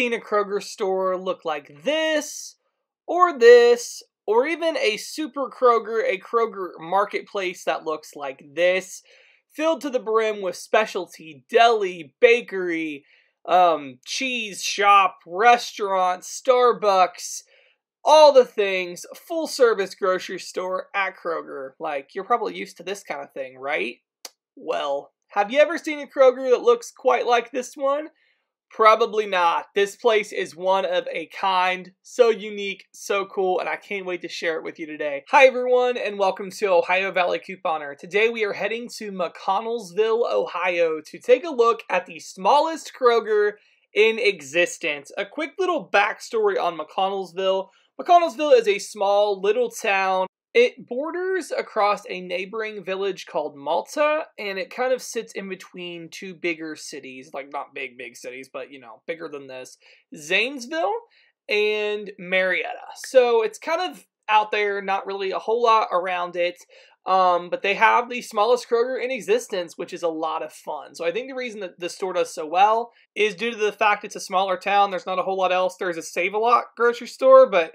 seen a Kroger store look like this, or even a super Kroger, a Kroger marketplace that looks like this, filled to the brim with specialty deli, bakery, cheese shop, restaurant, Starbucks, all the things, full service grocery store at Kroger. Like, you're probably used to this kind of thing, right? Well, have you ever seen a Kroger that looks quite like this one? Probably not. This place is one of a kind, so unique, so cool, and I can't wait to share it with you today. Hi everyone, and welcome to Ohio Valley Couponer. Today we are heading to McConnellsville, Ohio to take a look at the smallest Kroger in existence. A quick little backstory on McConnellsville. McConnellsville is a small little town. It borders across a neighboring village called Malta, and it kind of sits in between two bigger cities, like not big cities, but you know, bigger than this, Zanesville and Marietta. So it's kind of out there, not really a whole lot around it, but they have the smallest Kroger in existence, which is a lot of fun. So I think the reason that the store does so well is due to the fact it's a smaller town. There's not a whole lot else. There's a Save-A-Lot grocery store, but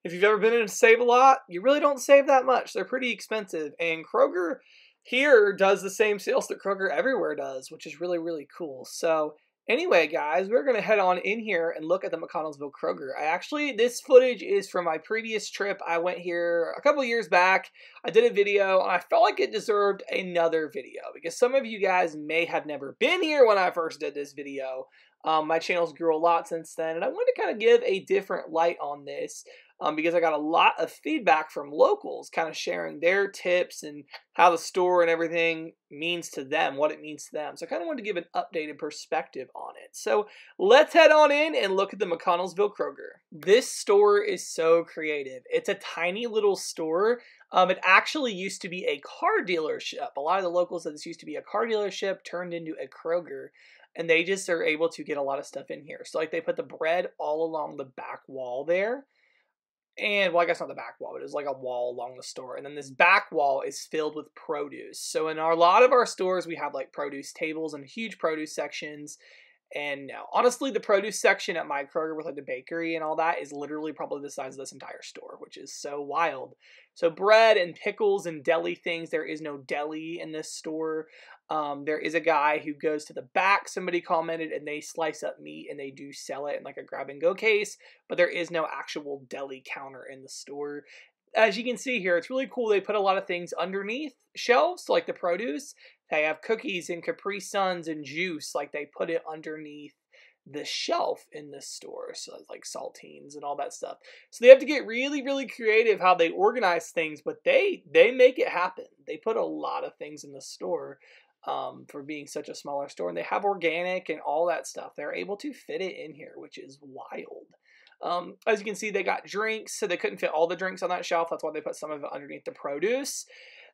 if you've ever been in a Save-A-Lot, you really don't save that much. They're pretty expensive. And Kroger here does the same sales that Kroger everywhere does, which is really, really cool. So anyway, guys, we're going to head on in here and look at the McConnellsville Kroger. This footage is from my previous trip. I went here a couple years back. I did a video, and I felt like it deserved another video because some of you guys may have never been here when I first did this video. My channel's grew a lot since then, and I wanted to kind of give a different light on this. Because I got a lot of feedback from locals kind of sharing their tips and how the store and everything means to them, what it means to them. So I kind of wanted to give an updated perspective on it. So let's head on in and look at the McConnellsville Kroger. This store is so creative. It's a tiny little store. It actually used to be a car dealership. A lot of the locals said this used to be a car dealership turned into a Kroger. And they just are able to get a lot of stuff in here. So like they put the bread all along the back wall there. And, well, I guess not the back wall, but it's like a wall along the store. And then this back wall is filled with produce. So in a lot of our stores, we have like produce tables and huge produce sections. And no, honestly, the produce section at my Kroger with like the bakery and all that is literally probably the size of this entire store, which is so wild. So bread and pickles and deli things, there is no deli in this store. There is a guy who goes to the back, somebody commented, and they slice up meat and they do sell it in like a grab and go case, but there is no actual deli counter in the store. As you can see here, it's really cool. They put a lot of things underneath shelves, so like the produce. They have cookies and Capri Suns and juice, like they put it underneath the shelf in this store, so like saltines and all that stuff. So they have to get really, really creative how they organize things, but they make it happen. They put a lot of things in the store for being such a smaller store, and they have organic and all that stuff. They're able to fit it in here, which is wild. As you can see, they got drinks, so they couldn't fit all the drinks on that shelf. That's why they put some of it underneath the produce.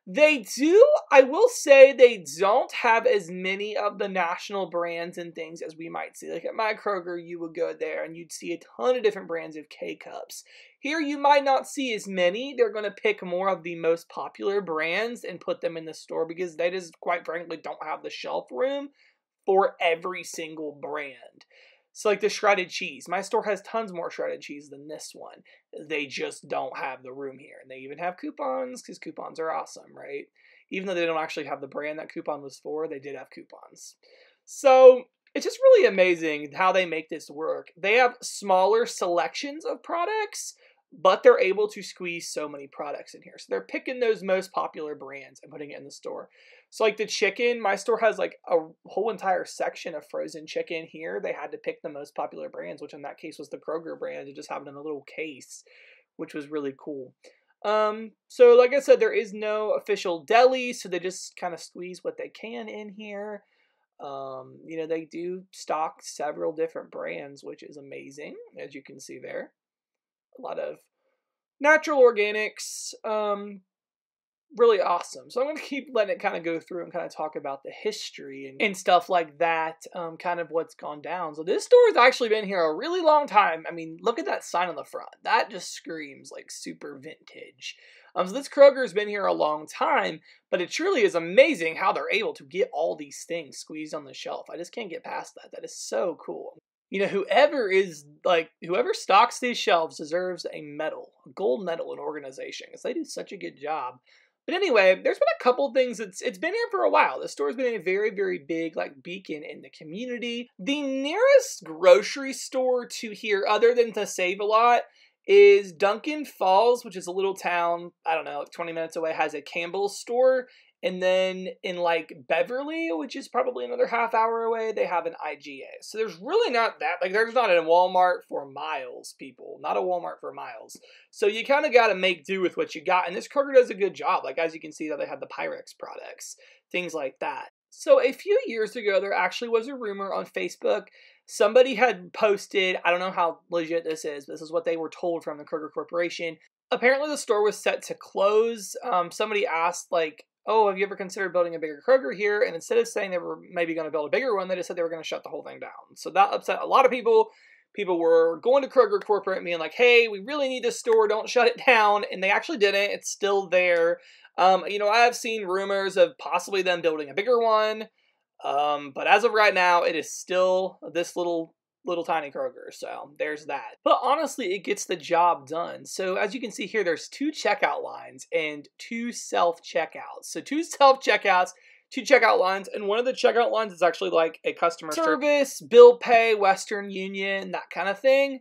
They do, I will say, they don't have as many of the national brands and things as we might see. Like at my Kroger, you would go there and you'd see a ton of different brands of K-Cups. Here, you might not see as many. They're going to pick more of the most popular brands and put them in the store because they just, quite frankly, don't have the shelf room for every single brand. So like the shredded cheese. My store has tons more shredded cheese than this one. They just don't have the room here. And they even have coupons because coupons are awesome, right? Even though they don't actually have the brand that coupon was for, they did have coupons. So it's just really amazing how they make this work. They have smaller selections of products, but they're able to squeeze so many products in here. So they're picking those most popular brands and putting it in the store. So like the chicken, my store has like a whole entire section of frozen chicken here. They had to pick the most popular brands, which in that case was the Kroger brand, and just have it in a little case, which was really cool. So like I said, there is no official deli, so they just kind of squeeze what they can in here. You know, they do stock several different brands, which is amazing, as you can see there. A lot of natural organics, really awesome. So I'm going to keep letting it kind of go through and kind of talk about the history and stuff like that, kind of what's gone down. So this store has actually been here a really long time. I mean, look at that sign on the front. That just screams like super vintage. So this Kroger has been here a long time, but it truly is amazing how they're able to get all these things squeezed on the shelf. I just can't get past that. That is so cool. You know, whoever stocks these shelves deserves a medal, a gold medal in organization, because they do such a good job. But anyway, there's been a couple things. It's been here for a while. The store's been a very, very big like beacon in the community. The nearest grocery store to here, other than to Save a Lot, is Duncan Falls, which is a little town, I don't know, like 20 minutes away, has a Campbell's store. And then in like Beverly, which is probably another half hour away, they have an IGA. So there's really not that, like there's not a Walmart for miles, people. Not a Walmart for miles. So you kind of got to make do with what you got. And this Kroger does a good job. Like as you can see, that they have the Pyrex products, things like that. So a few years ago, there actually was a rumor on Facebook. Somebody had posted, I don't know how legit this is, but this is what they were told from the Kroger Corporation. Apparently the store was set to close. Somebody asked like, oh, have you ever considered building a bigger Kroger here? And instead of saying they were maybe going to build a bigger one, they just said they were going to shut the whole thing down. So that upset a lot of people. People were going to Kroger Corporate and being like, hey, we really need this store. Don't shut it down. And they actually didn't. It's still there. You know, I have seen rumors of possibly them building a bigger one. But as of right now, it is still this little tiny Kroger, so there's that. But honestly, it gets the job done. So as you can see here, there's 2 checkout lines and 2 self-checkouts. So 2 self-checkouts, 2 checkout lines, and one of the checkout lines is actually like a customer service, bill pay, Western Union, that kind of thing.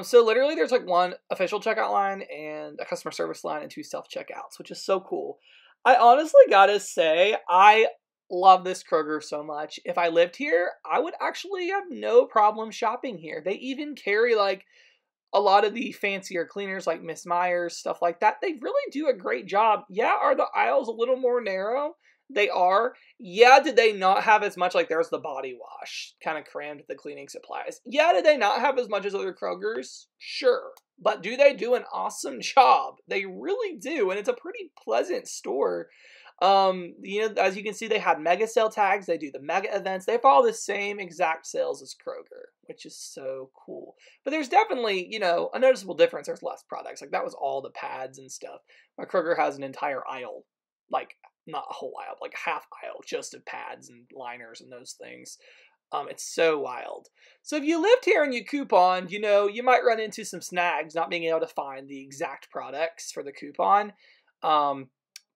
So literally there's like 1 official checkout line and a customer service line and 2 self-checkouts, which is so cool. I honestly gotta say, I love this Kroger so much. If I lived here, I would actually have no problem shopping here. They even carry like a lot of the fancier cleaners like Miss Meyer's, stuff like that. They really do a great job. Yeah, are the aisles a little more narrow? They are. Yeah, did they not have as much, like there's the body wash, kind of crammed with the cleaning supplies. Yeah, did they not have as much as other Krogers? Sure. But do they do an awesome job? They really do, and it's a pretty pleasant store. You know, as you can see, they have mega sale tags. They do the mega events. They follow the same exact sales as Kroger, which is so cool. But there's definitely, you know, a noticeable difference. There's less products. Like that was all the pads and stuff. My Kroger has an entire aisle, like not a whole aisle, like a half aisle just of pads and liners and those things. It's so wild. So if you lived here and you couponed, you know, you might run into some snags, not being able to find the exact products for the coupon.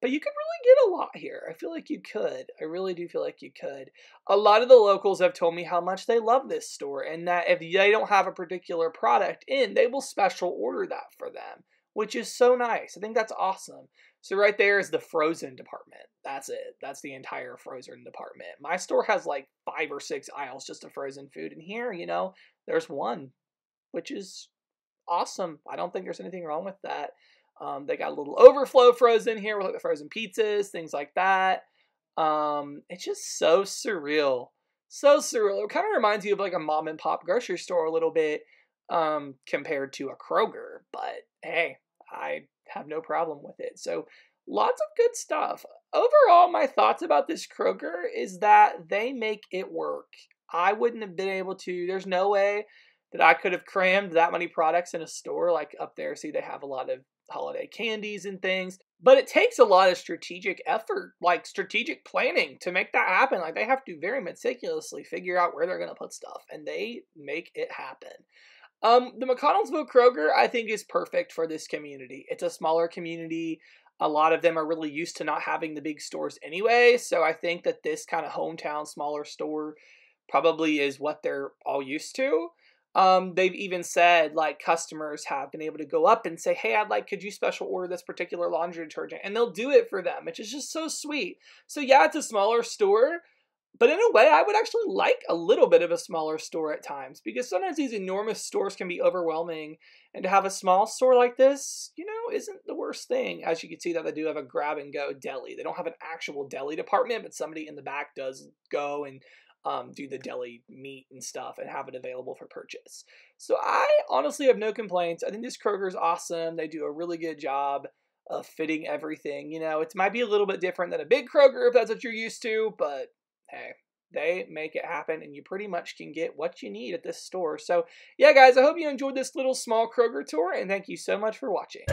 But you could really get a lot here. I feel like you could. I really do feel like you could. A lot of the locals have told me how much they love this store and that if they don't have a particular product in, they will special order that for them, which is so nice. I think that's awesome. So right there is the frozen department. That's it. That's the entire frozen department. My store has like 5 or 6 aisles just of frozen food. And here, you know, there's 1, which is awesome. I don't think there's anything wrong with that. They got a little overflow frozen here with like the frozen pizzas, things like that. It's just so surreal. So surreal. It kind of reminds you of like a mom and pop grocery store a little bit compared to a Kroger. But hey, I have no problem with it. So lots of good stuff. Overall, my thoughts about this Kroger is that they make it work. I wouldn't have been able to. There's no way that I could have crammed that many products in a store. Like up there, see, they have a lot of holiday candies and things, but it takes a lot of strategic effort, like strategic planning to make that happen. Like they have to very meticulously figure out where they're going to put stuff, and they make it happen. The McConnellsville Kroger, I think, is perfect for this community. It's a smaller community. A lot of them are really used to not having the big stores anyway, so I think that this kind of hometown smaller store probably is what they're all used to. They've even said, like, customers have been able to go up and say, hey, could you special order this particular laundry detergent? And they'll do it for them, which is just so sweet. So yeah, it's a smaller store, but in a way, I would actually like a little bit of a smaller store at times, because sometimes these enormous stores can be overwhelming, and to have a small store like this, you know, isn't the worst thing. As you can see that they do have a grab-and-go deli. They don't have an actual deli department, but somebody in the back does go and do the deli meat and stuff and have it available for purchase. So I honestly have no complaints. I think this Kroger is awesome. They do a really good job of fitting everything. You know, it might be a little bit different than a big Kroger if that's what you're used to, but hey, they make it happen, and you pretty much can get what you need at this store. So yeah, guys, I hope you enjoyed this little small Kroger tour, and thank you so much for watching.